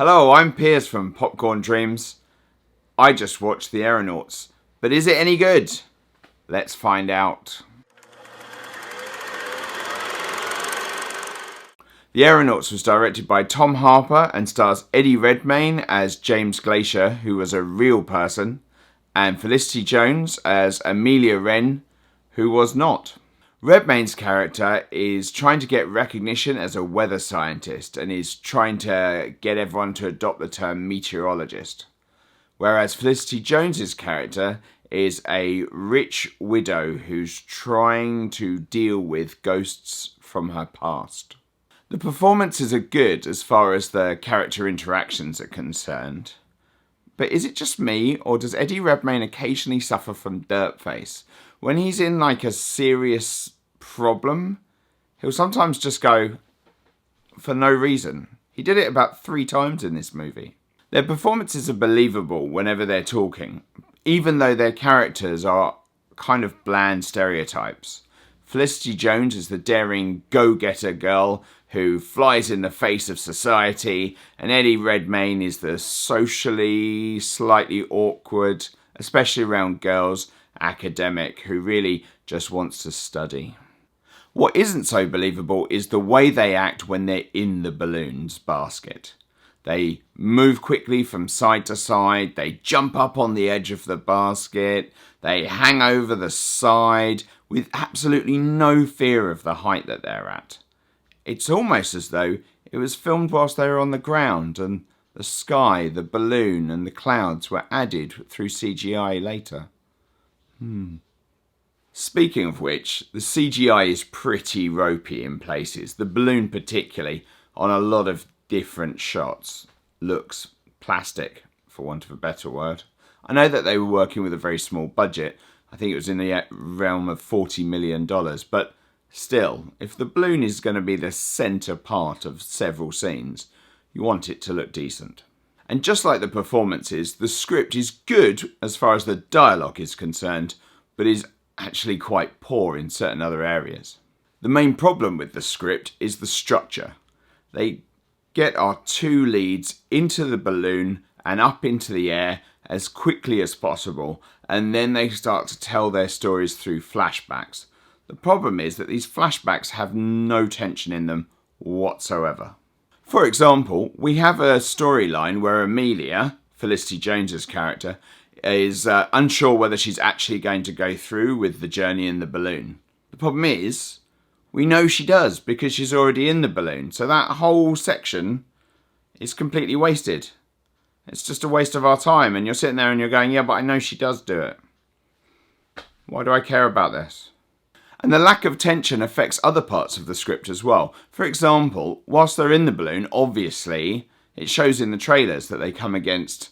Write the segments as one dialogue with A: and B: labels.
A: Hello, I'm Piers from Popcorn Dreams. I just watched the Aeronauts, but is it any good? Let's find out. The Aeronauts was directed by Tom Harper and stars Eddie Redmayne as James Glacier, who was a real person, and Felicity Jones as Amelia Wren, who was not. Redmayne's character is trying to get recognition as a weather scientist and is trying to get everyone to adopt the term meteorologist. Whereas Felicity Jones's character is a rich widow who's trying to deal with ghosts from her past. The performances are good as far as the character interactions are concerned. But is it just me, or does Eddie Redmayne occasionally suffer from dirt face? When he's in like a serious problem, he'll sometimes just go for no reason. He did it about 3 times in this movie. Their performances are believable whenever they're talking, even though their characters are kind of bland stereotypes. Felicity Jones is the daring go-getter girl who flies in the face of society, and Eddie Redmayne is the socially slightly awkward, especially around girls, academic who really just wants to study. What isn't so believable is the way they act when they're in the balloons basket. They move quickly from side to side, they jump up on the edge of the basket, they hang over the side with absolutely no fear of the height that they're at. It's almost as though it was filmed whilst they were on the ground and the sky, the balloon and the clouds were added through CGI later. Speaking of which, the CGI is pretty ropey in places. The balloon particularly, on a lot of different shots, looks plastic, for want of a better word. I know that they were working with a very small budget. I think it was in the realm of $40 million, but still, if the balloon is going to be the centre part of several scenes, you want it to look decent. And just like the performances, the script is good as far as the dialogue is concerned, but is actually quite poor in certain other areas. The main problem with the script is the structure. They get our 2 leads into the balloon and up into the air as quickly as possible, and then they start to tell their stories through flashbacks. The problem is that these flashbacks have no tension in them whatsoever. For example, we have a storyline where Amelia, Felicity Jones's character, is unsure whether she's actually going to go through with the journey in the balloon. The problem is, we know she does because she's already in the balloon, so that whole section is completely wasted. It's just a waste of our time, and you're sitting there and you're going, yeah, but I know she does do it. Why do I care about this? And the lack of tension affects other parts of the script as well. For example, whilst they're in the balloon, obviously, it shows in the trailers that they come against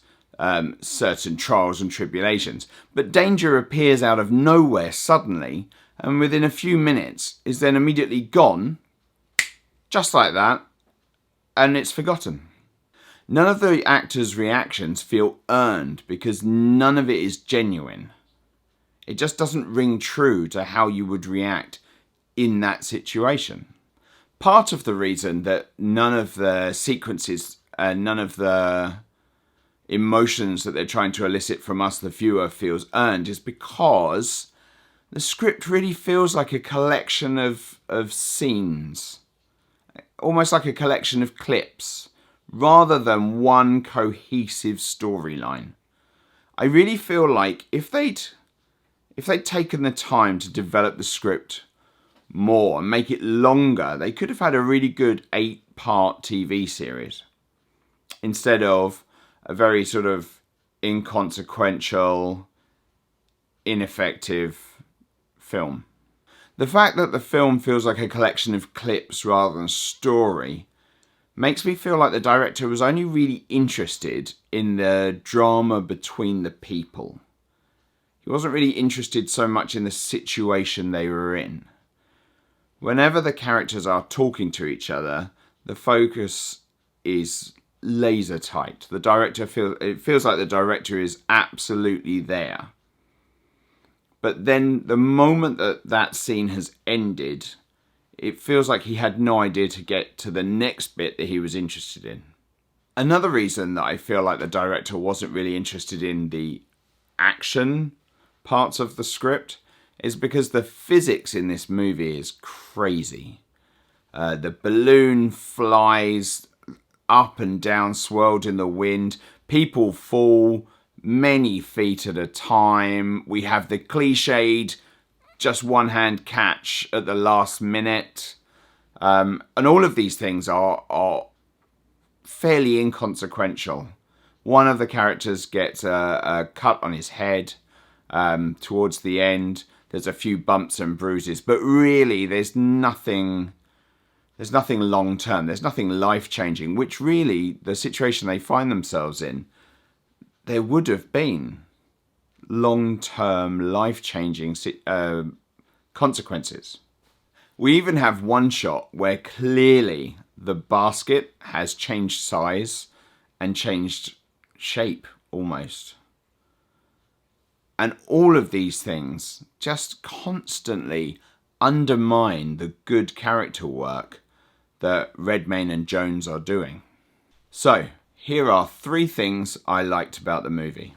A: certain trials and tribulations. But danger appears out of nowhere suddenly, and within a few minutes is then immediately gone, just like that, and it's forgotten. None of the actors' reactions feel earned because none of it is genuine. It just doesn't ring true to how you would react in that situation. Part of the reason that none of the sequences and none of the emotions that they're trying to elicit from us, the viewer, feels earned is because the script really feels like a collection of scenes. Almost like a collection of clips, rather than one cohesive storyline. I really feel like if they'd taken the time to develop the script more and make it longer, they could have had a really good 8-part TV series instead of a very sort of inconsequential, ineffective film. The fact that the film feels like a collection of clips rather than story makes me feel like the director was only really interested in the drama between the people. He wasn't really interested so much in the situation they were in. Whenever the characters are talking to each other, the focus is laser tight. It feels like the director is absolutely there. But then the moment that scene has ended, it feels like he had no idea to get to the next bit that he was interested in. Another reason that I feel like the director wasn't really interested in the action parts of the script is because the physics in this movie is crazy. The balloon flies up and down, swirled in the wind. People fall many feet at a time. We have the cliched just one hand catch at the last minute. And all of these things are fairly inconsequential. One of the characters gets a cut on his head towards the end. There's a few bumps and bruises, but really there's nothing long term. There's nothing life changing, which really the situation they find themselves in, there would have been long term life changing consequences. We even have one shot where clearly the basket has changed size and changed shape almost. And all of these things just constantly undermine the good character work that Redmayne and Jones are doing. So, here are 3 things I liked about the movie.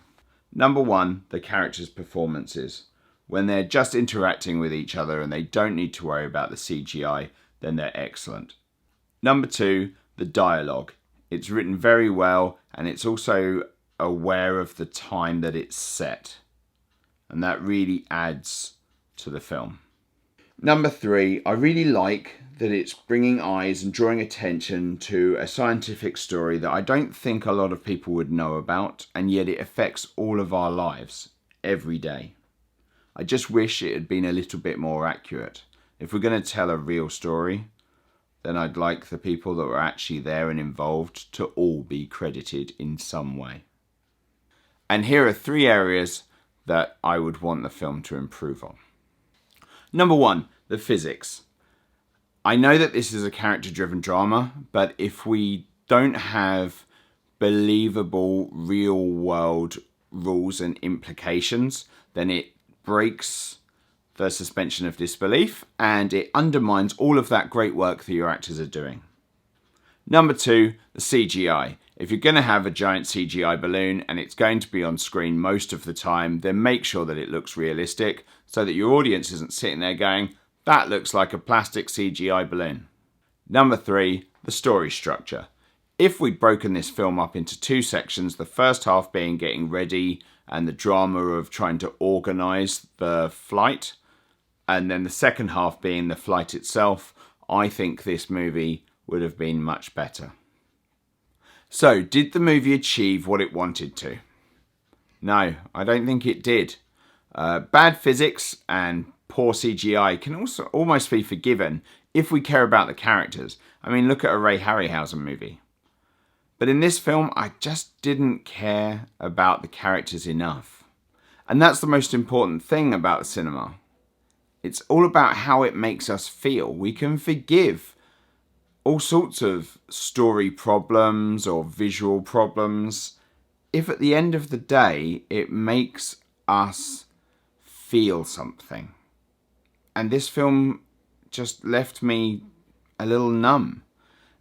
A: Number 1, the characters' performances. When they're just interacting with each other and they don't need to worry about the CGI, then they're excellent. Number 2, the dialogue. It's written very well, and it's also aware of the time that it's set. And that really adds to the film. Number 3, I really like that it's bringing eyes and drawing attention to a scientific story that I don't think a lot of people would know about, and yet it affects all of our lives every day. I just wish it had been a little bit more accurate. If we're going to tell a real story, then I'd like the people that were actually there and involved to all be credited in some way. And here are 3 areas that I would want the film to improve on. Number 1, the physics. I know that this is a character-driven drama, but if we don't have believable real-world rules and implications, then it breaks the suspension of disbelief and it undermines all of that great work that your actors are doing. Number 2, the CGI. If you're going to have a giant CGI balloon and it's going to be on screen most of the time, then make sure that it looks realistic so that your audience isn't sitting there going, that looks like a plastic CGI balloon. Number 3, the story structure. If we'd broken this film up into 2 sections, the first half being getting ready and the drama of trying to organise the flight, and then the second half being the flight itself, I think this movie would have been much better. So, did the movie achieve what it wanted to? No, I don't think it did. Bad physics and poor CGI can also almost be forgiven if we care about the characters. I mean, look at a Ray Harryhausen movie. But in this film, I just didn't care about the characters enough. And that's the most important thing about cinema. It's all about how it makes us feel. We can forgive all sorts of story problems or visual problems if at the end of the day it makes us feel something. And this film just left me a little numb.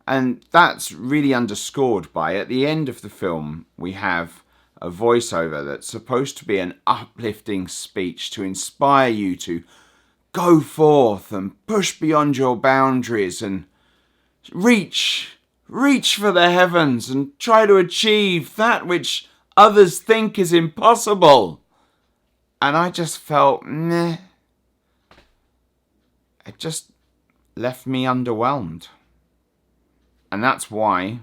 A: And that's really underscored by, at the end of the film, we have a voiceover that's supposed to be an uplifting speech to inspire you to go forth and push beyond your boundaries and reach for the heavens and try to achieve that which others think is impossible. And I just felt, meh. It just left me underwhelmed. And that's why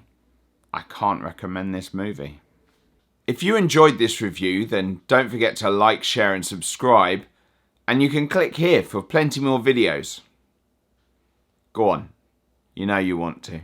A: I can't recommend this movie. If you enjoyed this review, then don't forget to like, share and subscribe. And you can click here for plenty more videos. Go on. You know you want to.